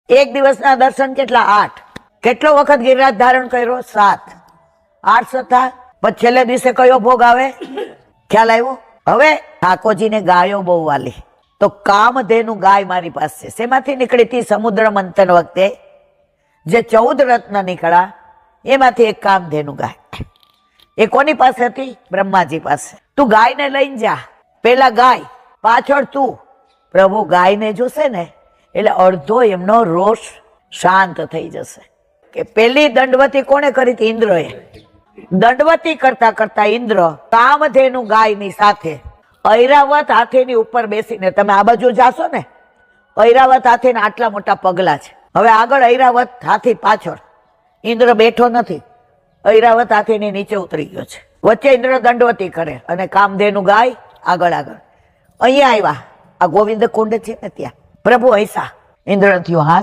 એક દિવસના દર્શન કેટલા? 8. કેટલો વખત ગિરિરાજ ધારણ કર્યો? 7. 8 સતા. પછી છેલ્લે દિવસે કયો ભોગ આવે? ખ્યાલ આવ્યો? હવે ઠાકોરજીને ગાયો બહુ વાલી, તો કામધેનુ ગાય મારી પાસે. શેમાંથી નીકળી હતી? સમુદ્ર મંથન વખતે જે 14 રત્ન નીકળ્યા એમાંથી એક કામધેનુ ગાય. એ કોની પાસે હતી? બ્રહ્માજી પાસે. તું ગાયને લઈને જા. પેલા ગાય, પાછળ તું. પ્રભુ ગાયને જોશે ને એટલે અડધો એમનો રોષ શાંત થઈ જશે. કે પેલી દંડવતી કોણે કરી હતી? ઇન્દ્રએ. દંડવતી કરતા કરતા ઇન્દ્ર કામધેનુ ગાયની સાથે ઐરાવત હાથીની ઉપર બેસીને, તમે આ બાજુ જાશો ને, ઐરાવત હાથીના આટલા મોટા પગલા છે. હવે આગળ ઐરાવત હાથી, પાછળ ઇન્દ્ર બેઠો નથી, ઐરાવત હાથીની નીચે ઉતરી ગયો છે. વચ્ચે ઇન્દ્ર દંડવતી કરે અને કામધેનુ ગાય આગળ આગળ. અહીંયા આવ્યા, આ ગોવિંદ કુંડ છે ને ત્યાં પ્રભુ હૈસા. ઇન્દ્ર થયો હાથ